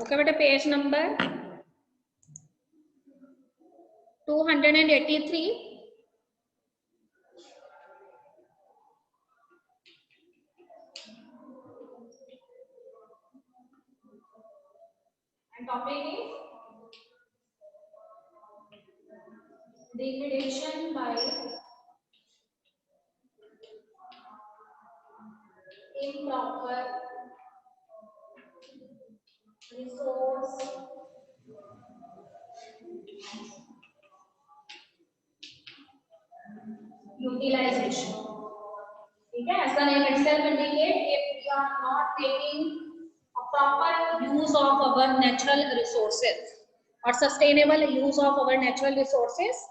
Okay बेटा, page number 283. And topic is degradation by improper resource utilization. ठीक है, as the name itself indicate, if we are not taking a proper use of our natural resources or sustainable use of our natural resources,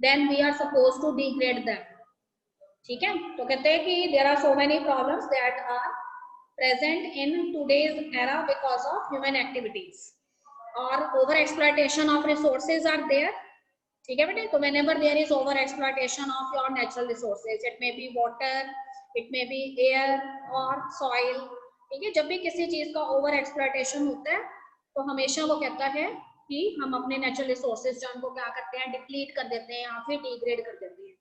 then we are supposed to degrade them. ठीक है, तो कहते हैं कि there are so many problems that are present in today's era because of human activities or over exploitation of resources are there. ठीक है बेटे, तो whenever there is over exploitation of your natural resources, it may be water, it may be air or soil. ठीक है, जब भी किसी चीज का ओवर एक्सप्लॉयटेशन होता है तो हमेशा वो कहता है कि हम अपने नेचुरल रिसोर्सेज जो उनको क्या करते हैं, डिप्लीट कर देते हैं या फिर डिग्रेड कर देते हैं.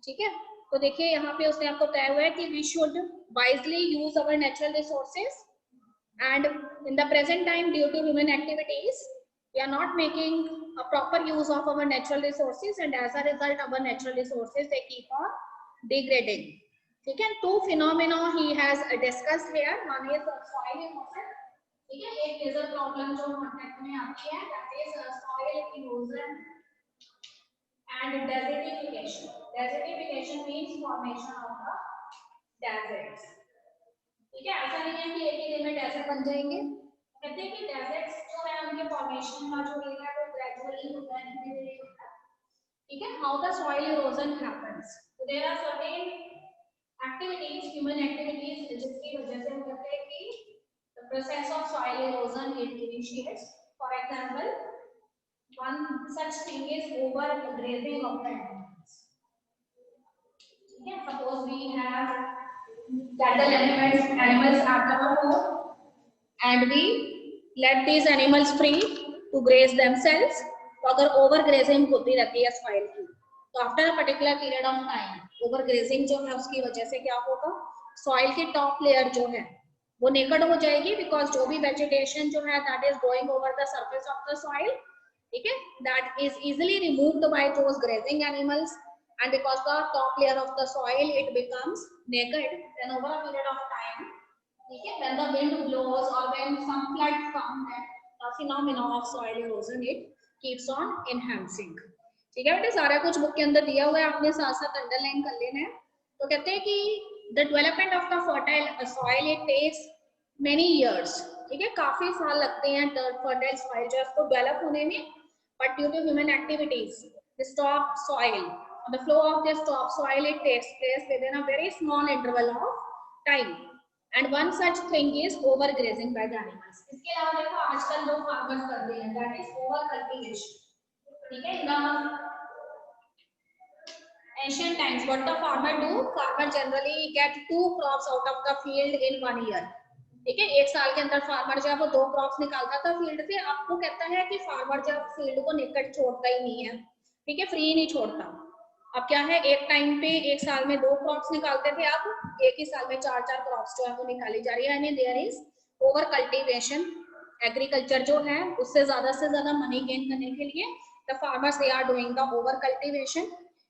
ठीक है, तो देखिए यहाँ पे उसने आपको बताया हुआ है कि we should wisely use our natural resources and in the present time due to human activities we are not making a proper use of our natural resources and as a result our natural resources they keep on degrading. ठीक है, two phenomena he has discussed here. One is soil erosion. ठीक है, एक major problem जो contact में आती है that is soil erosion and desertification. Desertification means formation of the deserts. ठीक है, ऐसा नहीं है कि एक ही दिन में डेजर्ट बन जाएंगे. कहते हैं कि डेजर्ट्स जो है उनके फॉर्मेशन का जो रेट है वो ग्रेजुअली होता है, धीरे धीरे होता है. ठीक है, how the soil erosion happens. तो there are certain activities, human activities जिसकी वजह से हम कहते हैं कि the process of soil erosion it initiates. For example one such thing is overgrazing of the animals. ठीक है, suppose we have cattle animals at our home and we let these animals free to graze themselves. तो अगर over grazing होती रहती है soil की तो after a particular period of time over grazing जो है उसकी वजह से क्या होगा, सॉइल की टॉप लेयर जो है वो नेकेड हो जाएगी बिकॉज जो भी वेजिटेशन जो है that is growing over the surface of the soil, ठीक है, that is easily removed by those grazing animals. And because the top layer of the soil it becomes naked, then over a period of time, okay, when the wind blows or when some flood comes, then the phenomena of soil erosion it keeps on enhancing. ठीक है बेटे, सारा कुछ book के अंदर दिया हुआ है, आपने साथ साथ अंडरलाइन कर लेना है. तो कहते हैं कि the development of the fertile soil it takes many years. ठीक है, काफी साल लगते हैं fertile soil जो है उसको डेवलप होने में, but due to human activities this top soil, the flow of this top soil it takes place within a very small interval of time and one such thing is overgrazing by the animals. इसके अलावा देखो आजकल लोग farmers कर रहे हैं that is over cultivation. ठीक है, in the ancient times what the farmer do, farmer generally get 2 crops out of the field in 1 year. ठीक है, एक साल के अंदर फार्मर जो है वो 2 क्रॉप्स निकालता था फील्ड से. आपको कहता है कि फार्मर जब फील्ड को निकट छोड़ता ही नहीं है, ठीक है, फ्री नहीं छोड़ता. अब क्या है, एक टाइम पे एक साल में 2 क्रॉप्स निकालते थे, अब एक ही साल में 4-4 क्रॉप्स जो है वो निकाली जा रही है. यानी there is over cultivation. Agriculture जो है उससे ज्यादा मनी गेन करने के लिए the farmers they are doing the over cultivation.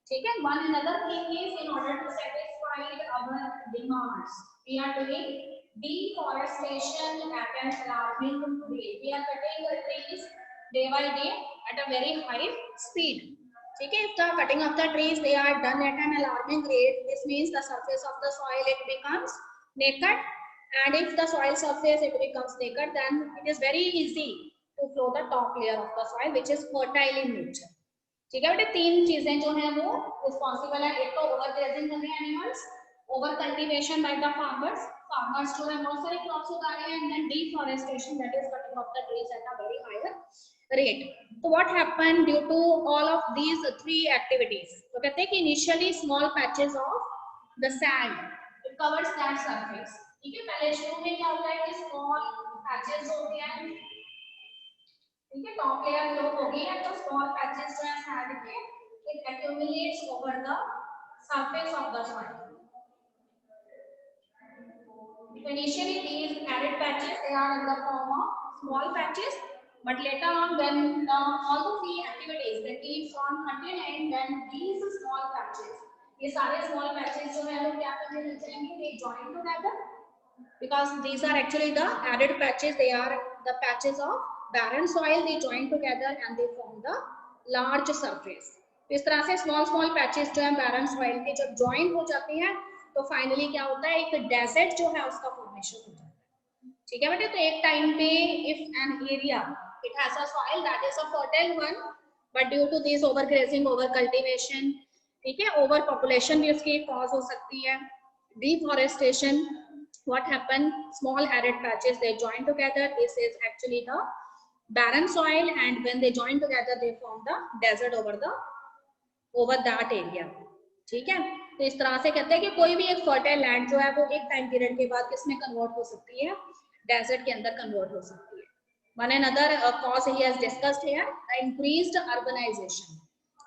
ठीक है, one another thing is in order to satisfy our demands we are doing deforestation at an alarming rate. We are cutting the trees day by day at a very high speed. ठीक है, if the cutting of the trees they are done at an alarming rate, this means the surface of the soil it becomes naked, and if the soil surface it becomes naked then it is very easy to flow the top layer of the soil which is fertile in nature. ठीक है बेटे, 3 चीजें जो है वो responsible है. एक तो ओवर ग्रेजिंग कर रहे हैं animals, over cultivation by the farmers, farmers जो है बहुत सारे क्रॉप्स उगा रहे हैं, and then deforestation that is cutting of the trees at a very higher rate. So what happened due to all of these 3 activities? तो कहते हैं कि initially small patches of the sand it covers that surface. ठीक है, पहले शुरू में क्या होता है कि small patches होते हैं ठीक है, टॉप लेयर ग्लो हो गई है, तो स्मॉल पैचेस जो है सैंड के it accumulates over the surface of the soil. Initially, these added patches they are in the form of small patches, but later on, when all the three activities that keeps on continuing, then these small patches, ये सारे small patches जो है वो क्या करने लग जाएंगे? They join together because these are actually the added patches. They are the patches of barren soil. They join together and they form the large surface. तो इस तरह से small patches जो है barren soil के जब join हो जाते हैं तो फाइनली क्या होता है, एक डेजर्ट जो है उसका फॉर्मेशन हो जाता है. ठीक है बेटे, तो एक टाइम पे if an area it has a soil that is a fertile one, but due to this over grazing, over cultivation, ठीक है, ओवर पॉपुलेशन भी उसकी कॉज हो सकती है, deforestation, what happen, small arid patches they join together, this is actually the barren soil, and when they join together they form the desert over that area. ठीक है, तो इस तरह से कहते हैं कि कोई भी एक फर्टाइल लैंड जो है वो एक टाइम पीरियड के बाद किसमें कन्वर्ट हो सकती है, डेजर्ट के अंदर कन्वर्ट हो सकती है. One another cause he has discussed here, the increased urbanization.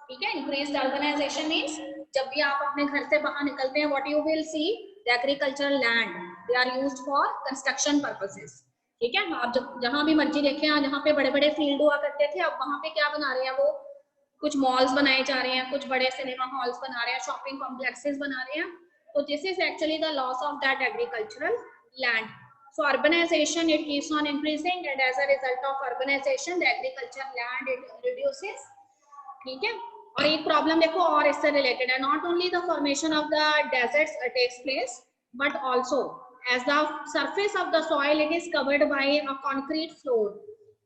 ठीक है, इंक्रीज्ड अर्बनाइजेशन मींस जब भी आप अपने घर से बाहर निकलते हैं, what you will see, the agricultural land they are used for construction purposes. ठीक है, आप जब जहां भी मर्जी देखें, जहां पे बड़े बड़े फील्ड हुआ करते थे, अब वहां पे क्या बना रहे हैं, वो कुछ मॉल्स बनाए जा रहे हैं, कुछ बड़े सिनेमा हॉल्स बना रहे हैं, शॉपिंग कॉम्प्लेक्सेस बना रहे हैं. तो this is actually the loss of that agricultural land. So urbanization it keeps on increasing, and as a result of urbanization the agricultural land it reduces. ठीक है, और एक प्रॉब्लम देखो और इससे रिलेटेड है, not only the formation of the deserts takes place, but also as the surface of the soil it is covered by a concrete floor.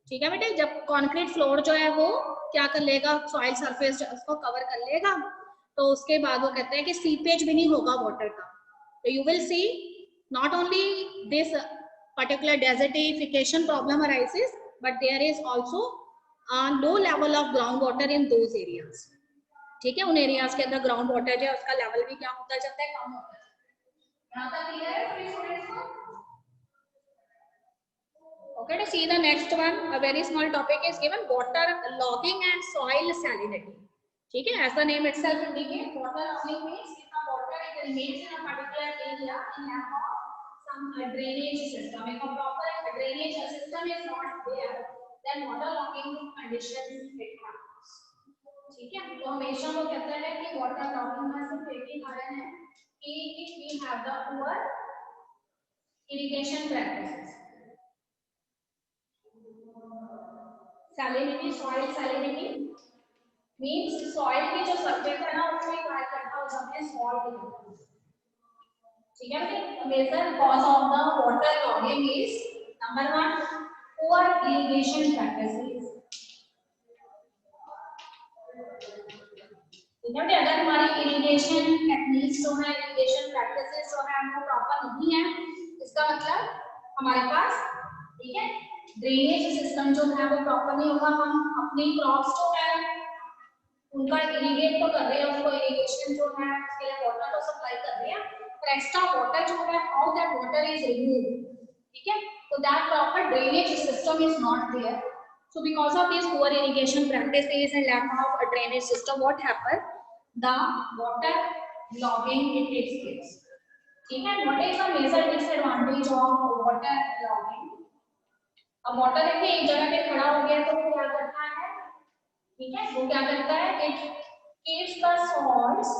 ठीक है बेटे, जब कंक्रीट फ्लोर जो है वो क्या कर लेगा, सॉइल सरफेस उसको कवर कर लेगा, तो उसके बाद वो कहते हैं कि सीपेज भी नहीं होगा वाटर का. तो you will C not only this particular desertification problem arises, but there is also a low level of groundwater in those areas. ठीक है, उन एरियाज के अंदर ग्राउंड वाटर जो है उसका लेवल भी क्या होता जाता है, कम होता है. यहाँ तक क्लियर है सभी स्टूडेंट्स को? Okay, to see the next one, a very small topic is given, water logging and soil salinity. ठीक है, as the name itself indicates, water logging means if the water it remains in a particular area in lack of some drainage system. If a proper drainage system is not there, then water logging conditions it happens. ठीक है, तो हमेशा वो कहता है कि water logging का सिर्फ एक ही कारण है कि if we have the poor irrigation practices. Salinity, soil salinity means soil की जो सरफेस है ना उसमें क्या इकट्ठा हो जाते हैं, सॉल्ट. ठीक है, major cause of the water logging is number 1 poor irrigation practices. ठीक है, अगर हमारी इरिगेशन टेक्निक्स जो है, इरिगेशन प्रैक्टिसेस जो है वो प्रॉपर नहीं है, इसका मतलब हमारे पास, ठीक है, ड्रेनेज सिस्टम जो है वो प्रॉपर नहीं होगा. हम अपनी क्रॉप्स जो है उनका इरिगेट तो कर रहे हैं, उनको इरिगेशन जो है उसके लिए वाटर तो सप्लाई कर रहे हैं, पर एक्स्ट्रा वाटर जो है how that water is removed. ठीक है, तो that proper drainage system is not there. So because of these poor irrigation practices and lack of a drainage system, what happen? The water logging it takes place. ठीक है, what is the major disadvantage of water logging? अब water देखिए एक जगह पे खड़ा हो गया तो वो क्या करता है, ठीक है, वो क्या करता है, it keeps the salts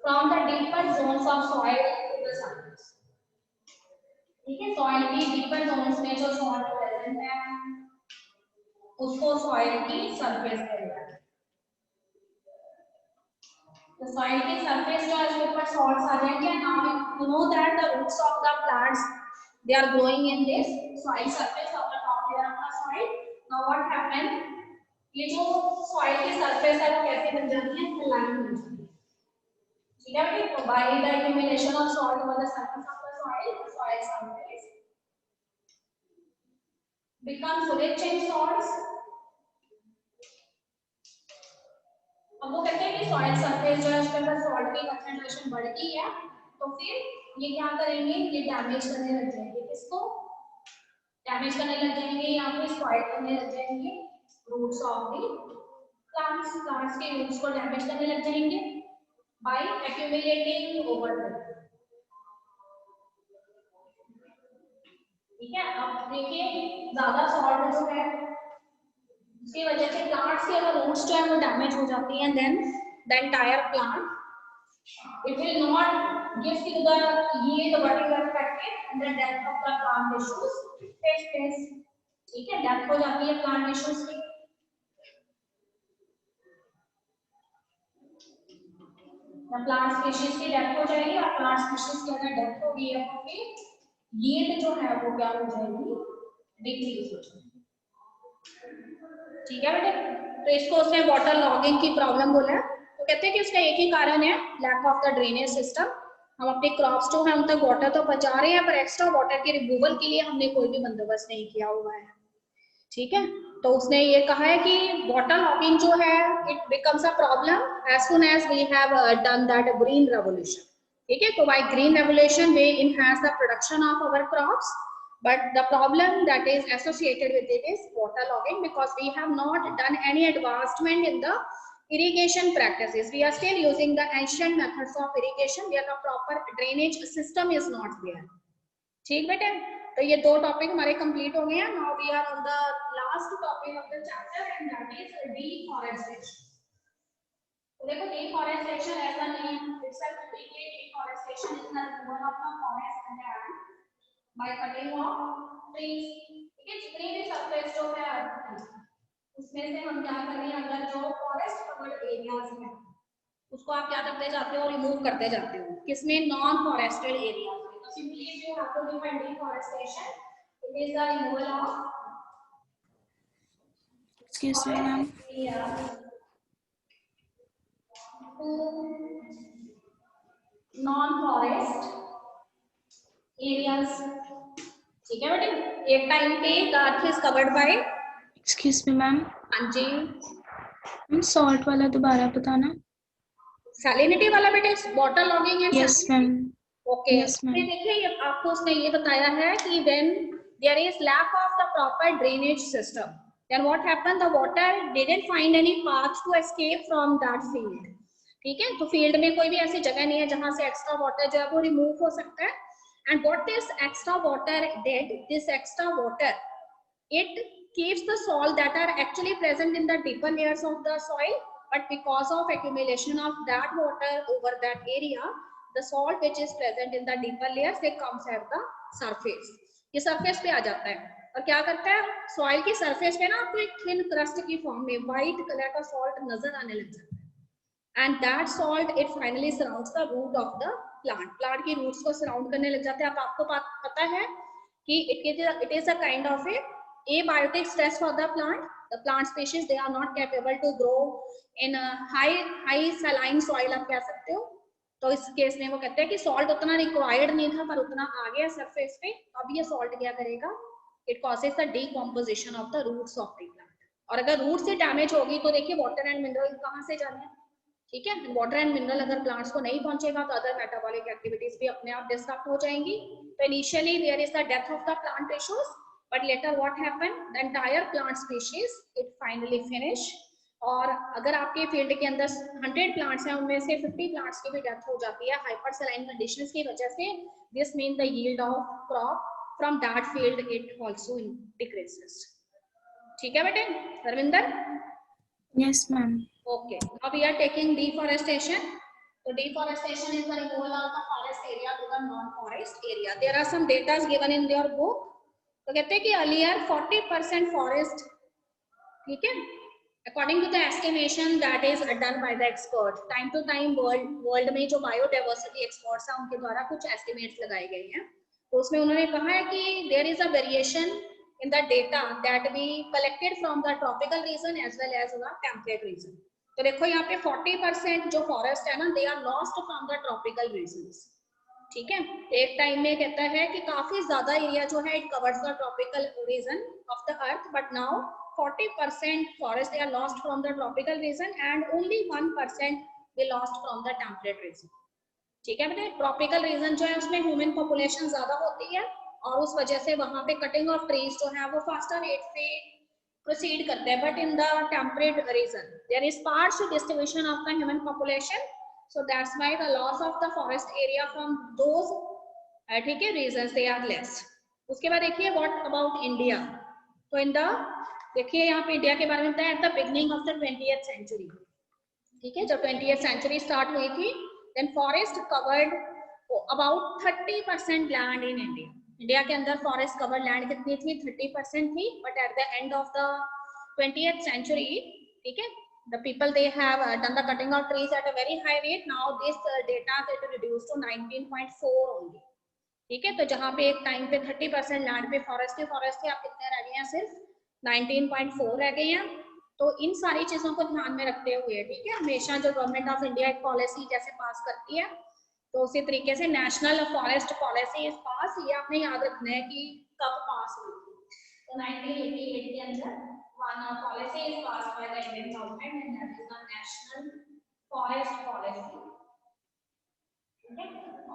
from the deeper zones of soil to the surface. ठीक है, सॉइल की डीपर जोन्स में जो सॉल्ट प्रेजेंट है उसको सॉइल की सरफेस पे ले आता है. तो सॉइल की सरफेस जो है उसके ऊपर सॉल्ट्स आ जाएंगे. Now you know that the roots of the plants they are growing in this soil surface of the top layer of the soil. Now what happen, ये जो सॉइल की सरफेस है वो कैसे बन जाती है, लाइन बन जाती है. ठीक है, तो by the accumulation of salt over the surface of the soil, soil surface becomes rich in salts. अब वो कहते हैं कि सॉइल सरफेस जो है उसके अंदर सॉल्ट की कंसंट्रेशन बढ़ गई है, तो फिर ये क्या करेंगे, ये डैमेज करने लग जाएंगे. किसको, डैमेज करने लग जाएंगे, यहाँ पे स्पॉइल करने लग जाएंगे रूट्स ऑफ दी प्लांट्स के रूट्स को डैमेज करने लग जाएंगे बाय एक्यूमुलेटिंग ओवर। ठीक है, अब देखिए ज्यादा सॉल्ट जो है उसकी वजह से प्लांट्स के अगर रूट्स जो है वो डैमेज हो जाती हैं, then the entire plant it will not give you the yield what you expected and the death of the plant issues takes place. ठीक है, डेथ हो जाती है प्लांट इश्यूज की। प्लांट स्पीशीज की डेथ हो जाएगी और प्लांट स्पीशीज की अगर डेथ होगी है तो फिर यील्ड जो है वो क्या हो जाएगी, डिक्रीज हो जाएगी। ठीक है बेटे, तो इसको उसने वाटर लॉगिंग की प्रॉब्लम बोला है। तो कहते हैं कि उसका एक ही कारण है lack of the drainage system. हम अपने क्रॉप्स जो है उन तक वाटर तो पहुंचा रहे हैं पर एक्स्ट्रा वाटर के रिमूवल के लिए हमने कोई भी बंदोबस्त नहीं किया हुआ है। ठीक है, तो उसने ये कहा है कि वाटर लॉगिंग जो है it becomes a problem as soon as we have done that green revolution. ठीक है, तो by green revolution we enhance the production of our crops, but the problem that is associated with it is water logging because we have not done any advancement in the irrigation practices. We are still using the ancient methods of irrigation where the proper drainage system is not there. ठीक बेटे, तो ये दो topic हमारे complete हो गए हैं। Now we are on the last topic of the chapter and that is deforestation. तो देखो डिफॉरेस्टेशन ऐसा नहीं है it's a deforestation is the removal of the forest land by cutting off trees। ठीक है, जितनी भी सरफेस जो है उसमें से हम क्या कर रहे हैं, अगर जो फॉरेस्ट कवर्ड एरियाज हैं उसको आप क्या करते जाते हो, रिमूव करते जाते हो, किसमें, नॉन फॉरेस्टेड एरियाज में। तो simply if you have to define deforestation, it is the removal of excuse me ma'am, non forest areas. ठीक है बेटे, एक टाइम पे the earth is covered by, excuse me ma'am, हाँ जी सॉल्ट वाला दोबारा बताना। सैलिनिटी वाला बेटे वाटर लॉगिंग है। Yes ma'am, okay, yes ma'am. देखिए आपको उसने ये बताया है कि when there is lack of the proper drainage system then what happen, the water didn't find any path to escape from that field. ठीक है, तो फील्ड में कोई भी ऐसी जगह नहीं है जहां से एक्स्ट्रा वाटर जो है वो रिमूव हो सकता है। And what this extra water did, this extra water it keeps the salt that are actually present in the deeper layers of the soil, but because of accumulation of that water over that area, the salt which is present in the deeper layers they comes at the surface। ये surface पे आ जाता है और क्या करता है, soil की surface पे ना आपको एक thin crust की form में white color का salt नजर आने लग जाता है। and that salt it finally surrounds the root of the plant। plant की roots को surround करने लग जाते हैं। अब आपको पता है कि it is a kind of a abiotic stress for the plant। the plant species they are not capable to grow in a high saline soil आप कह सकते हो। तो इस केस में वो कहते हैं कि सॉल्ट उतना रिक्वायर्ड नहीं था पर उतना आ गया सरफेस पे। अब ये सॉल्ट क्या करेगा, it causes the decomposition of the roots of the plant. और अगर रूट से डैमेज होगी तो देखिए वाटर एंड मिनरल कहाँ से जाने हैं। ठीक है, वाटर एंड मिनरल अगर प्लांट्स को नहीं पहुंचेगा तो अदर मेटाबॉलिक एक्टिविटीज भी अपने आप डिस्टर्ब हो जाएंगी। तो initially there is the death of the plant tissues, but later what happened, the entire plant species it finally finish। और अगर आपके फील्ड के अंदर 100 प्लांट्स हैं उनमें से 50 प्लांट्स की भी डेथ हो जाती है हाइपरसैलाइन कंडीशंस की वजह से, this mean the yield of crop from that field it also decreases. ठीक है बेटे Dharminder? Yes ma'am. Okay, now we are taking deforestation. So deforestation is the removal of the forest area to the non-forest area. There are some data given in your book। तो कहते हैं कि earlier 40% forest, ठीक है, according to the estimation that is done by the expert, time to time world में जो biodiversity experts हैं उनके द्वारा कुछ estimates लगाए गए हैं। तो उसमें उन्होंने कहा है कि there is a variation in the data that we collected from the tropical region as well as the temperate region। तो देखो यहाँ पे 40% जो फॉरेस्ट है ना they are lost from the tropical regions. ठीक है, एक टाइम में कहता है कि काफी ज्यादा एरिया जो है it covers the tropical region of the earth, but now 40% forest they are lost from the tropical region and only 1% they lost from the temperate region. ठीक है बेटे, ट्रॉपिकल रीजन जो है उसमें ह्यूमन पॉपुलेशन ज्यादा होती है और उस वजह से वहां पे कटिंग ऑफ ट्रीज जो है वो फास्टर रेट से प्रोसीड करते हैं. But in the temperate region there is sparse distribution of the human population, so that's why the loss of the forest area from those, ठीक है, रीजंस दे आर लेस. उसके बाद देखिए what about India. तो in the, देखिए यहाँ पे India के बारे में बताया at the beginning of the 20th century. ठीक है, जब 20th सेंचुरी स्टार्ट हुई थी, then forest covered about 30% land in India. India के अंदर फॉरेस्ट कवर लैंड कितनी थी? 30% थी. But at the end of the 20th century, ठीक है, the people they have done the cutting of trees at a very high rate. Now this data get reduced to 19.4 only. ठीक है, तो जहाँ पे एक टाइम पे 30% लैंड पे फॉरेस्ट थे, आप कितने रह गए हैं? सिर्फ 19.4 रह गए हैं. तो इन सारी चीजों को ध्यान में रखते हुए, ठीक है, हमेशा जो गवर्नमेंट ऑफ इंडिया एक पॉलिसी जैसे पास करती है, तो उसी तरीके से national forest policy is pass. ये आपने याद रखना है कि कब पास हुई थी. तो 1988 के अंदर one policy is passed by the Indian government, and that is the national forest policy. ठीक है,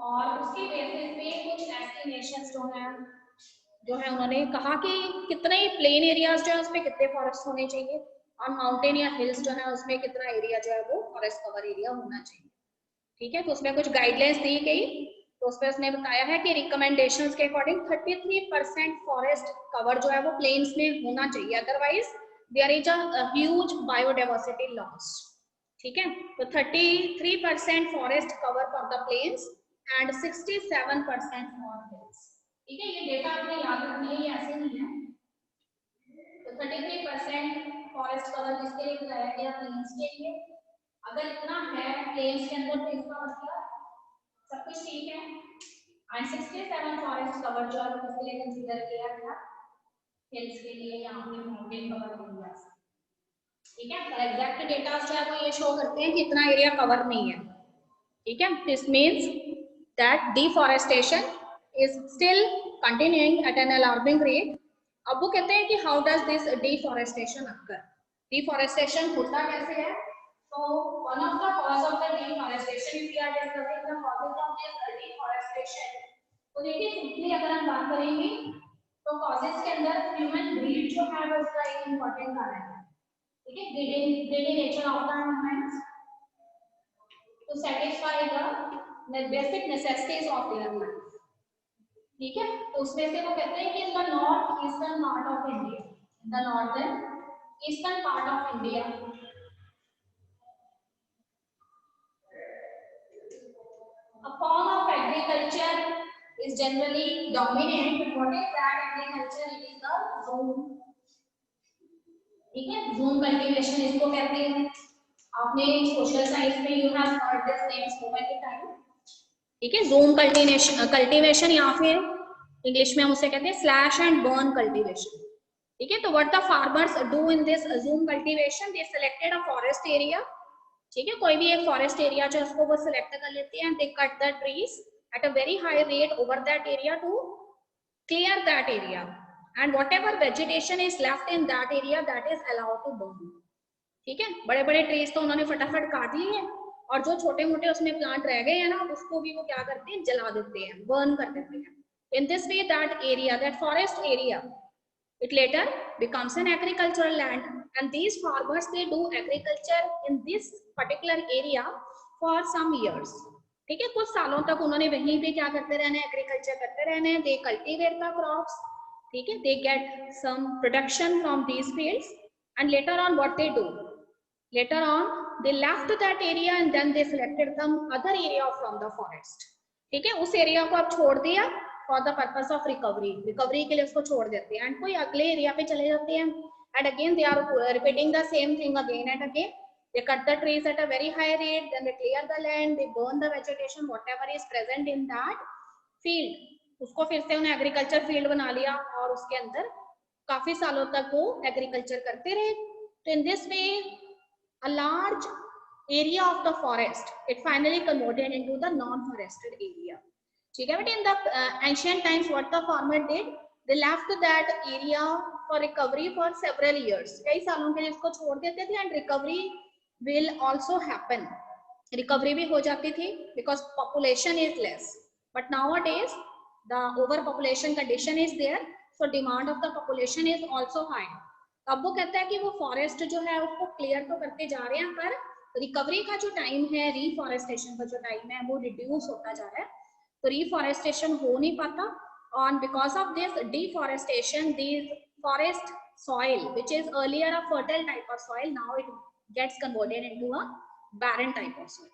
और उसके बेसिस पे कुछ एस्टिमेशंस जो है उन्होंने कहा कि कितने प्लेन एरियाज जो है उसमें कितने फॉरेस्ट होने चाहिए, और माउंटेन या हिल्स जो है उसमें कितना एरिया जो है वो फॉरेस्ट कवर एरिया होना चाहिए. ठीक है, तो उसमें कुछ गाइडलाइंस दी गई. तो उसमें उसने बताया है कि रिकमेंडेशंस के अकॉर्डिंग 33% फॉरेस्ट कवर जो है वो प्लेन्स में होना चाहिए, otherwise there is a huge biodiversity loss. ठीक है, तो 33% forest cover for the plains and 67% for hills. ठीक है, ये डेटा आपने याद रखना है, ऐसे नहीं है. तो 33% फॉरेस्ट कवर किसके लिए बताया गया? प्लेन्स के लिए. अगर इतना है प्लेन्स के अंदर तो इसका मतलब सब कुछ ठीक है. एंड 67 फॉरेस्ट कवर जो है वो किसके लिए कंसीडर किया गया? हिल्स के लिए, यहाँ पे माउंटेन कवर एरिया. ठीक है, तो एग्जैक्ट डेटा जो है वो ये शो करते हैं कि इतना एरिया कवर नहीं है. ठीक है, this means that deforestation is still continuing at an alarming rate. अब वो कहते हैं कि how does this deforestation occur. Deforestation होता कैसे है? So one of the cause of the deforestation, if we are discussing the causes of this deforestation, तो देखिए सिंपली अगर हम बात करेंगे तो causes के अंदर human greed जो है वो इसका एक important कारण है. ठीक है, greedy nature of the humans to satisfy the basic necessities of their life. ठीक है, तो उसमें से वो कहते हैं कि in the north eastern part of India, in the northern eastern part of India, a form of agriculture is generally dominant. What is that agriculture? It is the zoom. ठीक है, zoom cultivation इसको कहते हैं. आपने social science में you have heard this name so many times. ठीक है, zoom cultivation या फिर इंग्लिश में हम उसे कहते हैं slash and burn cultivation. ठीक है, तो what the farmers do in this zoom cultivation? They selected a forest area. ठीक है, कोई भी एक फॉरेस्ट एरिया जो उसको वो सिलेक्ट कर लेते हैं. They cut the trees at a very high rate over that area to clear that area, and whatever vegetation is left in that area that is allowed to burn. ठीक है, बड़े बड़े ट्रीज तो उन्होंने फटाफट काट लिए हैं, और जो छोटे मोटे उसमें प्लांट रह गए हैं ना, उसको भी वो क्या करते हैं? जला देते हैं, बर्न कर देते हैं. In this way that area, that forest area, it later becomes an agricultural land, and these farmers they do agriculture in this particular area for some years. ठीक है, कुछ सालों तक उन्होंने वहीं पे क्या करते रहना है? एग्रीकल्चर करते रहना है. they cultivate the crops. ठीक है, they get some production from these fields, and later on what they do? Later on they left that area and then they selected some other area from the forest. ठीक है, उस area को अब छोड़ दिया for the purpose of recovery के लिए उसको छोड़ देते हैं, एंड कोई अगले एरिया पे चले जाते हैं. And again they are repeating the same thing again and again. They cut the trees at a very high rate, then they clear the land, they burn the vegetation whatever is present in that field. उसको फिर से उन्हें agriculture field बना लिया, और उसके अंदर काफी सालों तक वो एग्रीकल्चर करते रहे. तो in this way a large area of the forest it finally converted into the non-forested area. ठीक है, but in the ancient times what the farmer did, they left that area for recovery for several years. कई सालों के लिए इसको छोड़ देते थे, and recovery will also happen. recovery भी हो जाती थी because population is less. But nowadays the overpopulation condition is there, so demand of the population is also high. अब वो कहता है कि वो फॉरेस्ट जो है उसको क्लियर तो करते जा रहे हैं, पर रिकवरी का जो टाइम है, रीफॉरेस्टेशन का जो टाइम है, वो रिड्यूस होता जा रहा है, तो रीफॉरेस्टेशन हो नहीं पाता. On because of this deforestation, these forest soil, which is earlier a fertile type of soil, now it gets converted into a barren type of soil.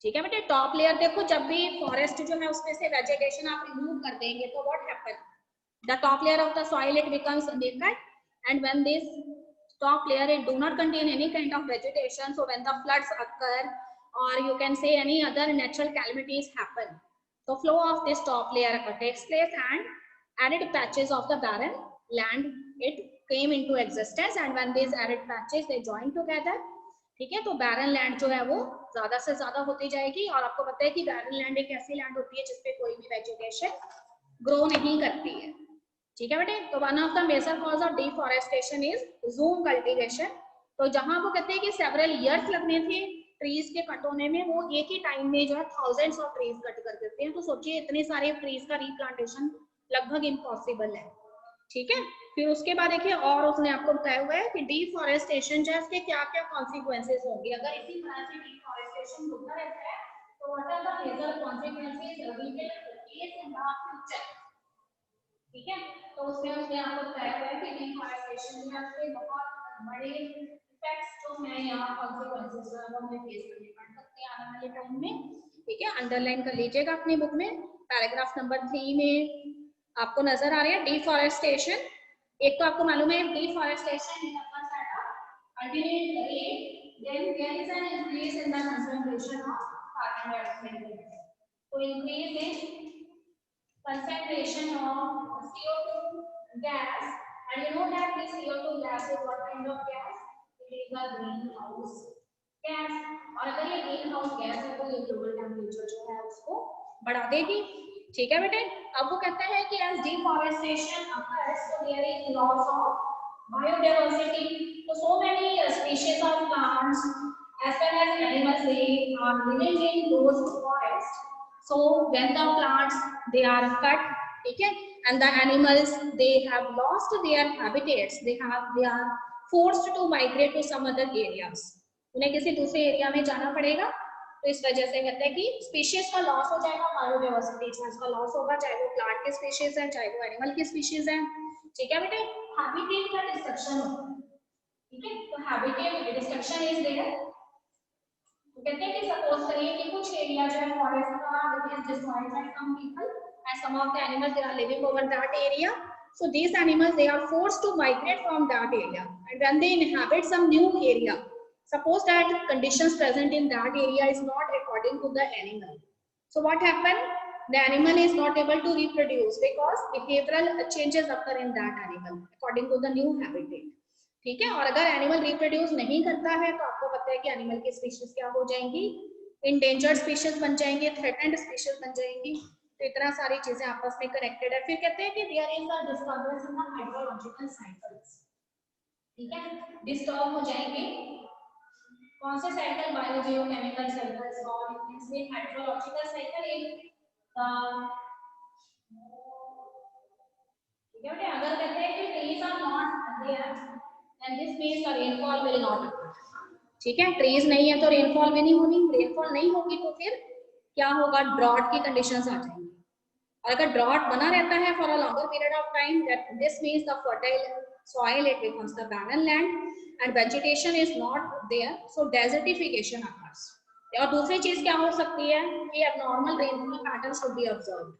ठीक है बेटे. टॉप लेयर देखो, जब भी फॉरेस्ट जो है उसमें से वेजिटेशन आप रिमूव कर देंगे तो what happen, the top layer of the soil it becomes naked, and when this top layer it do not contain any kind of vegetation, so when the floods occur or you can say any other natural calamities happen, so flow of this top layer takes place and arid patches of the barren land it came into existence, and when these arid patches they join together, ठीक है, तो barren land जो है वो ज्यादा से ज्यादा होती जाएगी. और आपको पता है कि barren land एक ऐसी land होती है जिसपे कोई भी vegetation grow नहीं करती है. ठीक है बेटे. तो one of the major cause of deforestation is jhum cultivation. तो जहां वो कहते हैं कि सेवरल इयर्स लगने थे ट्रीज के कट होने में, वो एक ही टाइम में जो है थाउजेंड्स ऑफ ट्रीज कट कर देते हैं. तो सोचिए इतने सारे ट्रीज का रीप्लांटेशन लगभग इम्पॉसिबल है. ठीक है. फिर उसके बाद देखिए, और उसने आपको बताया हुआ है कि डिफॉरेस्टेशन जो है उसके क्या क्या कॉन्सिक्वेंसेज होंगे अगर इसी तरह से डिफॉरेस्टेशन होता रहता है. तो what are the major consequences we will face in the future. ठीक है. तो उसमें उसने आपको बताया हुआ है कि डिफॉरेस्टेशन में आपके बहुत बड़े इफेक्ट्स जो हैं यहाँ कॉन्सिक्वेंसेस जो है वो हमें फेस करने पड़ सकते हैं आने वाले टाइम में. ठीक है. अंडरलाइन कर लीजिएगा अपनी बुक में. पैराग्राफ नंबर 3 में आपको नजर आ रहा है डिफॉरेस्टेशन. एक तो आपको मालूम है deforestation in continued rate, then there is an increase in the concentration of carbon dioxide. So increase in concentration of CO2 gas, and you know that this CO2 gas is what kind of gas? It is a greenhouse gas. और अगर ये greenhouse gas है तो ये global temperature जो है उसको बढ़ा देगी. ठीक है बेटे. अब वो कहता है कि as deforestation occurs, so there is loss of biodiversity. So many species of plants as well as animals they are living in those forests. So when the plants they are cut, okay, and the animals they have lost their habitats, they are forced to migrate to some other areas. उन्हें किसी दूसरे area में जाना पड़ेगा. तो इस वजह से कहते हैं कि स्पीशीज का लॉस हो जाएगा, बायोडाइवर्सिटी का लॉस होगा, चाहे वो प्लांट की स्पीशीज है चाहे वो एनिमल की स्पीशीज है. ठीक है बेटे. हैबिटेट का डिस्ट्रक्शन होगा. ठीक है. तो हैबिटेट डिस्ट्रक्शन इज देयर. कहते हैं कि सपोज करिए कि कुछ एरिया जो है फॉरेस्ट का it is destroyed by some people and some of the animals they are living over that area. So these animals they are forced to migrate from that area, and when they inhabit some new area, suppose that conditions present in that area is not according to the animal, so what happen, the animal is not able to reproduce because behavioral changes occur in that animal according to the new habitat. ठीक है. और अगर animal reproduce नहीं करता है तो आपको पता है कि एनिमल की स्पीशीज क्या हो जाएंगी, इंडेंजर्ड स्पीशीज बन जाएंगी, थ्रेटेंड स्पीशीज बन जाएंगी. तो इतना सारी चीजें आपस में कनेक्टेड है. फिर कहते हैं कि there is a disturbance in the hydrological cycles. ठीक है. डिस्टर्ब हो जाएंगे कौन से साइकिल, बायोजियोकेमिकल साइकिल्स और इसमें हाइड्रोलॉजिकल साइकिल एक. ठीक है बेटे. अगर कहते हैं कि trees are not there and this means the rainfall will not occur. ठीक है. ट्रीज नहीं है तो रेनफॉल भी नहीं होगी. रेनफॉल नहीं होगी तो फिर क्या होगा, ड्रॉट की कंडीशंस आ जाएंगी. और अगर ड्रॉट बना रहता है for a longer period of time, that this means the fertile soil it becomes the barren land and vegetation is not there, so desertification occurs. और दूसरी चीज क्या हो सकती है कि abnormal rainfall patterns should be observed.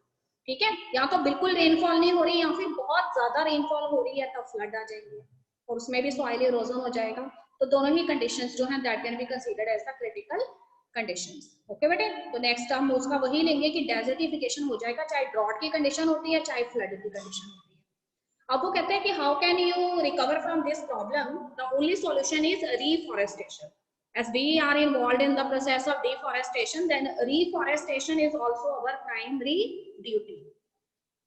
ठीक है. या तो बिल्कुल रेनफॉल नहीं हो रही या फिर बहुत ज्यादा रेनफॉल हो रही है तब फ्लड आ जाएंगे और उसमें भी सॉइल इरोजन हो जाएगा. तो दोनों ही कंडीशंस जो हैं that can be considered as the critical conditions. Okay बेटे. तो नेक्स्ट हम उसका वही लेंगे कि डेजर्टिफिकेशन हो जाएगा, चाहे ड्रॉट की कंडीशन होती है चाहे फ्लड की कंडीशन होती है. अब वो कहते हैं कि how can you recover from this problem. The only solution is reforestation. As we are involved in the process of deforestation, then reforestation is also our primary duty.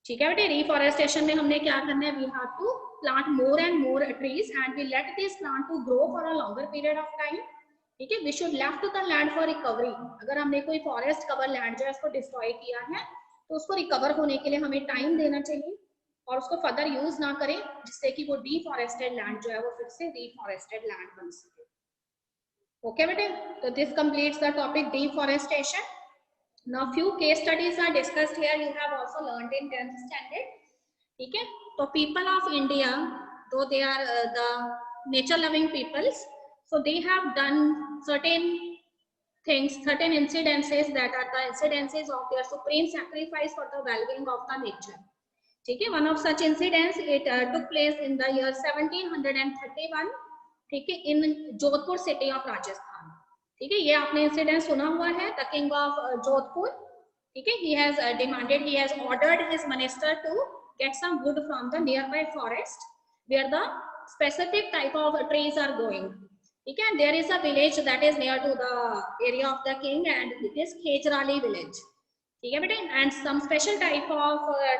ठीक है बेटे. reforestation में हमने क्या करना है, we have to plant more and more trees and we let this plant to grow for a longer period of time. ठीक है. we should left the land for recovery. अगर हमने कोई forest cover land जो है उसको destroy किया है तो उसको रिकवर होने के लिए हमें टाइम देना चाहिए और उसको फर्दर यूज ना करें, जिससे कि वो डिफॉरेस्टेड लैंड जो है वो फिर से रिफॉरेस्टेड लैंड बन सके। ओके बेटे, तो this completes the topic deforestation. Now few case studies are discussed here. You have also learned in 10th standard. ठीक है, तो people of India, though they are the nature loving peoples, so they have done certain things, certain incidences that are the incidences of their supreme sacrifice for the well-being of the nature. ठीक है, one of such incidents it took place in the year 1731. ठीक है, in Jodhpur city of Rajasthan. ठीक है, ये आपने incident सुना हुआ है, द किंग ऑफ जोधपुर. ठीक है, he has demanded, he has ordered his minister to get some wood from the nearby forest where the specific type of trees are growing. ठीक है, there is a village that is near to the area of the king and it is Khejrali village. ठीक है बेटे, and some special type of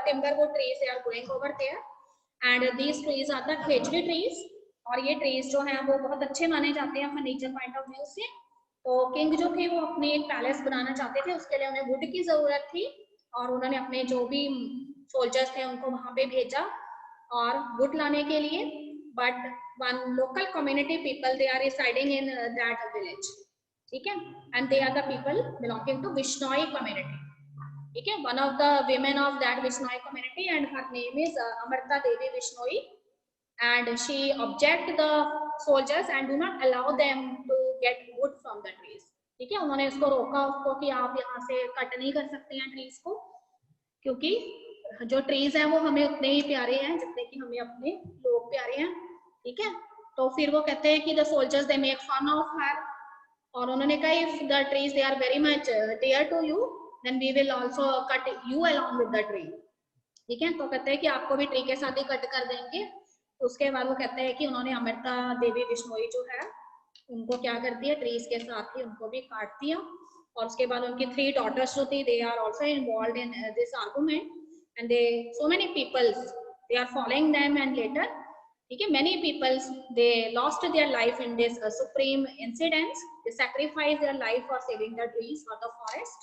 timber wood trees they are growing over there and these trees are the khejri trees. और ये trees जो हैं वो बहुत अच्छे माने जाते हैं फर्नीचर पॉइंट ऑफ व्यू से. तो किंग जो थे वो अपने एक पैलेस बनाना चाहते थे, उसके लिए उन्हें वुड की जरूरत थी और उन्होंने अपने जो भी सोल्जर्स थे उनको वहां पे भेजा और वुड लाने के लिए. But one local community people they are residing in that village. ठीक है, and they are the people belonging to Vishnoi community. ठीक है, one of the women of that Vishnoi community and her name is Amrita Devi Vishnoi. And she object the soldiers and do not allow them to get wood from the trees. ठीक है, उन्होंने इसको रोका उसको कि आप यहाँ से कट नहीं कर सकते हैं ट्रीज को, क्योंकि जो ट्रीज हैं वो हमें उतने ही प्यारे हैं जितने कि हमें अपने लोग प्यारे हैं. ठीक है, तो फिर वो कहते हैं कि the soldiers they make fun of her और उन्होंने कहा if the trees they are very much dear to you then we will also cut you along with the tree. ठीक है, तो कहते हैं कि आपको भी ट्री के साथ ही कट कर देंगे. तो उसके बाद वो कहते हैं कि उन्होंने अमृता देवी विश्नोई जो है उनको क्या कर दिया, ट्रीज के साथ ही उनको भी काट दिया. और उसके बाद उनकी 3 daughters जो थी they are also involved in this argument and they so many peoples they are following them and later. ठीक है, many peoples they lost their life in this supreme incidents. They sacrifice their life for saving the trees for the forest.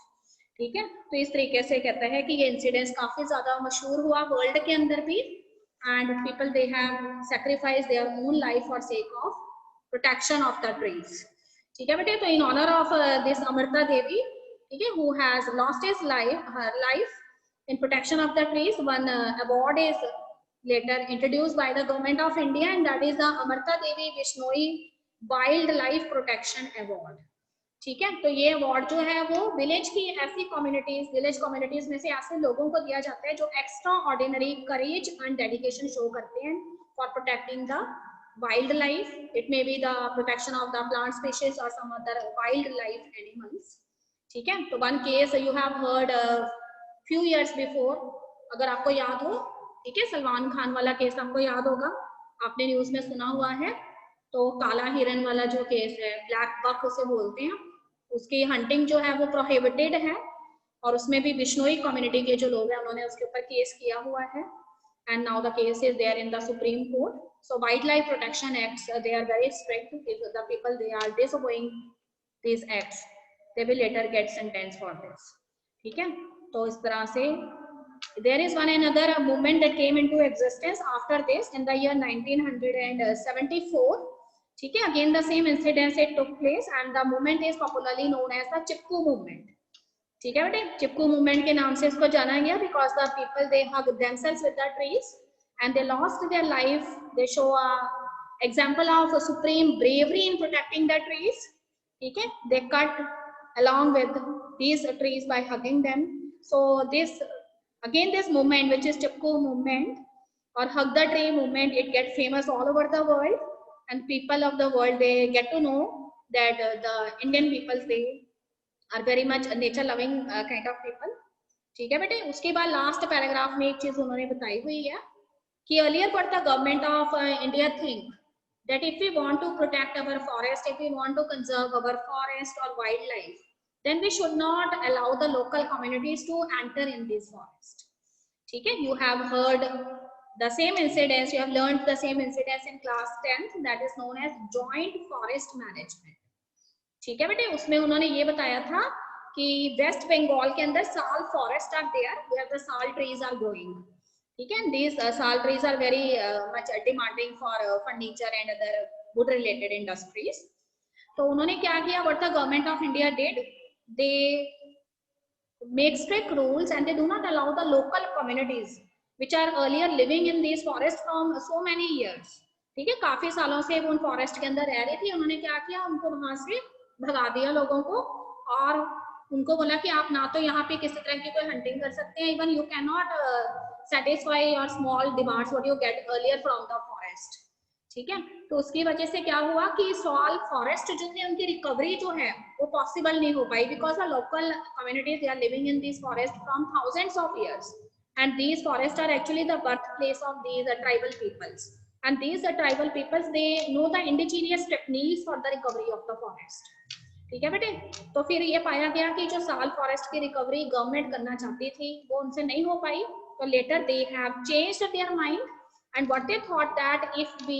ठीक है, तो इस तरीके से कहता है कि ये इंसिडेंट्स काफी ज्यादा मशहूर हुआ वर्ल्ड के अंदर भी. And people they have sacrificed their own life for sake of protection of the trees. ठीक है बेटे, तो in honor of this Amrita Devi, ठीक है, who has lost her life in protection of the trees, one award is later introduced by the government of India and that is the Amrita Devi Vishnoi Wildlife Protection Award. ठीक है, तो ये award जो है वो village की ऐसी village communities में से ऐसे लोगों को दिया जाता है जो extraordinary courage and dedication show करते हैं for protecting the wildlife. It may be the protection of the plant species और some other wildlife animals. ठीक है, तो one case you have heard few years before, अगर आपको याद हो. ठीक है, सलमान खान वाला केस आपको याद होगा, आपने न्यूज में सुना हुआ है. तो काला हिरन वाला जो केस है, ब्लैक बक उसे बोलते हैं, उसकी हंटिंग जो है वो प्रोहिबिटेड है और उसमें भी विश्नोई कम्युनिटी के जो लोग हैं उन्होंने उसके ऊपर केस किया हुआ है. And now the case is there in the Supreme Court. So wild life protection acts they are very strict. If the people they are disobeying these acts they will later get sentenced for this. ठीक है, तो इस तरह से there is one another movement that came into existence after this in the year 1974. ठीक है, again the same incidents it took place and the movement is popularly known as the Chipko movement. ठीक है बेटे, चिपकू movement के नाम से इसको जाना गया because the people they hug themselves with the trees and they lost their life. They show a example of a supreme bravery in protecting the trees. ठीक है, they cut along with these trees by hugging them. So this again this movement which is Chipko movement or hug the tree movement, it gets famous all over the world and people of the world they get to know that the Indian people they are very much nature loving kind of people. ठीक है बेटे, उसके बाद last paragraph में एक चीज उन्होंने बताई हुई है कि earlier what the government of India think that if we want to protect our forest, if we want to conserve our forest or wildlife, then we should not allow the local communities to enter in this forest. ठीक है, you have heard the same incidents, you have learned the same incidents in class 10th that is known as joint forest management. ठीक है बेटे, उसमें उन्होंने ये बताया था कि वेस्ट बंगाल के अंदर sal forest are there where the sal trees are growing, ठीक है, these sal trees are very much demanding for furniture and other wood related industries. तो उन्होंने क्या किया, what the government of India did, they make strict rules and they do not allow the local communities which are earlier living in these forests from so many years, ठीक है, काफी सालों से वो उन फॉरेस्ट के अंदर रह रही थी, उन्होंने क्या किया, उनको वहां से भगा दिया लोगों को, और उनको बोला कि आप ना तो यहाँ पे किसी तरह की कोई हंटिंग कर सकते हैं, even you can not satisfy your small demands what you get earlier from the forest, ठीक है। तो उसकी वजह से क्या हुआ कि सॉल फॉरेस्ट जो है उनकी रिकवरी जो है वो पॉसिबल नहीं हो पाई, because the local communities they are living in this forest from thousands of years and these forests are actually the birthplace of these tribal peoples, and these tribal peoples they know the indigenous techniques for the recovery of the forest, ठीक है बेटे। तो फिर ये पाया गया कि जो साल फॉरेस्ट की रिकवरी गवर्नमेंट करना चाहती थी वो उनसे नहीं हो पाई, तो later they have changed their mind and what they thought that if we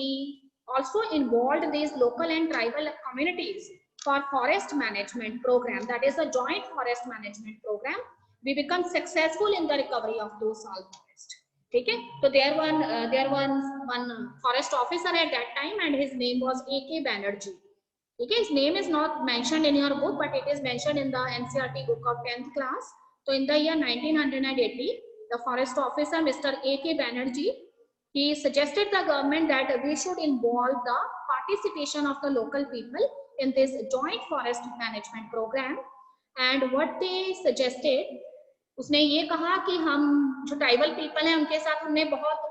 also involved these local and tribal communities for forest management program, that is a joint forest management program, we become successful in the recovery of those sal forest, ठीक है। तो there was one forest officer at that time and his name was A.K. Banerjee, ठीक है, his name is not mentioned in your book but it is mentioned in the NCERT book of 10th class. So in the year 1980 the forest officer Mr. A.K. Banerjee, he suggested the government that we should involve the participation of the local people in this joint forest management program, and what they suggested, उसने ये कहा कि हम जो tribal people हैं उनके साथ हमने बहुत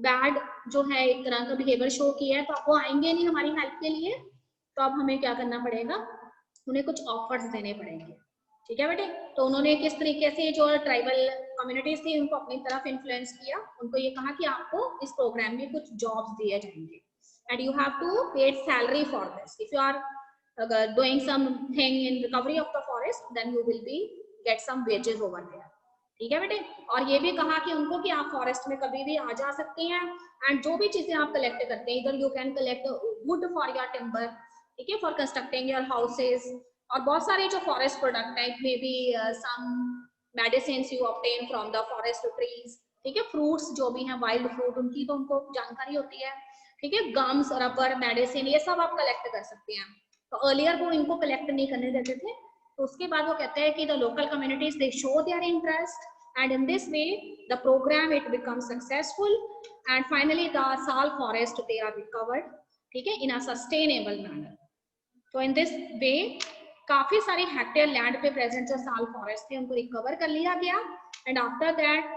बैड जो है एक तरह का बिहेवियर शो किया है, तो अब वो आएंगे नहीं हमारी हेल्प के लिए, तो अब हमें क्या करना पड़ेगा, उन्हें कुछ ऑफर्स देने पड़ेंगे, ठीक है बेटे। तो उन्होंने किस तरीके से जो ट्राइबल कम्युनिटीज थी उनको अपनी तरफ इन्फ्लुएंस किया, उनको ये कहा कि आपको इस प्रोग्राम में कुछ जॉब्स दिए जाएंगे and you have to paid salary for this, if you are doing something in recovery of the forest then you will be get some wages over there, ठीक है बेटे। और ये भी कहा कि उनको कि आप फॉरेस्ट में कभी भी आ जा सकते हैं एंड जो भी चीजें आप कलेक्ट करते हैं, इधर you can collect would for your timber, ठीक है, फॉर कंस्ट्रक्टिंग योर हाउसेज, और बहुत सारे जो फॉरेस्ट प्रोडक्ट है, may be some medicines you obtain from the forest trees, ठीक है, फ्रूट्स जो भी हैं वाइल्ड फ्रूट उनकी तो उनको जानकारी होती है, ठीक है, गम्स, रबर, मेडिसिन, ये सब आप कलेक्ट कर सकते हैं। तो अर्लियर वो इनको कलेक्ट नहीं करने देते थे, तो उसके बाद वो कहते हैं कि the local communities they show their interest and in this way the program it becomes successful and finally the sal forest they are recovered, ठीक है, in a sustainable manner. तो इन दिस वे काफी सारी hectare land पे present जो साल forest थे उनको रिकवर कर लिया गया एंड आफ्टर दैट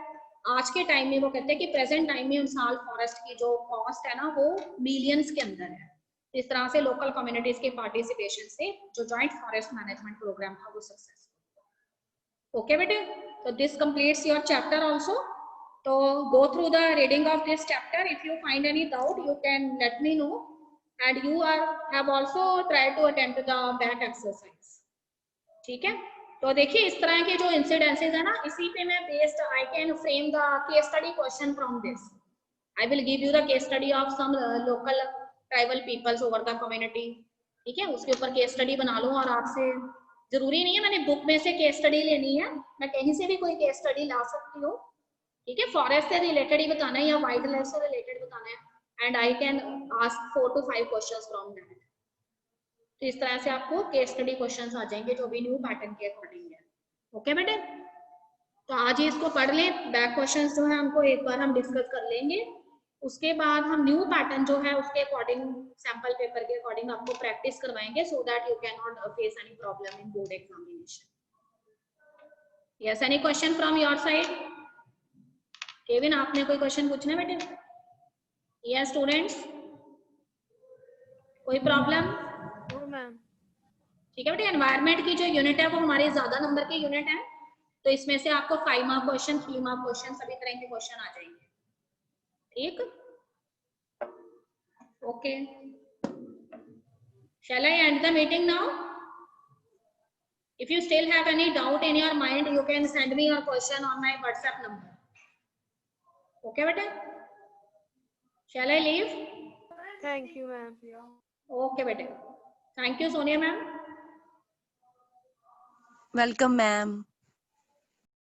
आज के टाइम में वो कहते हैं कि प्रेजेंट टाइम में उन साल फॉरेस्ट की जो कॉस्ट है ना वो मिलियंस के अंदर है। इस तरह से लोकल कम्युनिटीज के पार्टिसिपेशन से जो जॉइंट फॉरेस्ट मैनेजमेंट प्रोग्राम था वो सक्सेसफुल। ओके बेटे, तो this completes your chapter also. तो go through the reading of this chapter, if you find any doubt you can let me know and you have also tried to attempt the back exercise, ठीक है। तो देखिए इस तरह के जो incidences है ना, इसी पे मैं based I can frame the case study question from this. I will give you the case study of some local tribal peoples over the community, ठीक है, उसके ऊपर केस स्टडी बना लूं और आपसे जरूरी नहीं है मैंने बुक में से केस स्टडी लेनी है, मैं कहीं से भी कोई केस स्टडी ला सकती हूँ, ठीक है, फॉरेस्ट से रिलेटेड ही बताना है या वाइल्ड लाइफ से रिलेटेड बताना है and I can ask 4 to 5 questions from that। तो इस तरह से आपको केस स्टडी क्वेश्चंस आ जाएंगे जो भी न्यू पैटर्न के अकॉर्डिंग है। ओके बेटे, तो आज ही इसको पढ़ लें, बैक क्वेश्चंस जो है हमको एक बार हम डिस्कस कर लेंगे, उसके बाद हम न्यू पैटर्न जो है उसके अकॉर्डिंग सैंपल पेपर के अकॉर्डिंग आपको प्रैक्टिस करवाएंगे so that you can not face any problem in board examination. Yes, any question from your side? Kevin आपने कोई क्वेश्चन पूछना है बेटे? यस स्टूडेंट्स, कोई प्रॉब्लम? ठीक है बेटे, एनवायरनमेंट की जो यूनिट है वो हमारी ज्यादा नंबर की यूनिट है, तो इसमें से आपको 5 मार्क क्वेश्चन, 3 मार्क क्वेश्चन सभी तरह के क्वेश्चन आ जाएंगे, ठीक? Okay, shall I end the meeting now? If you still have any doubt in your mind you can send me your question on my WhatsApp number. Okay beta, shall I leave? Thank you, ma'am. Okay beta, thank you Sonia ma'am. Welcome, ma'am.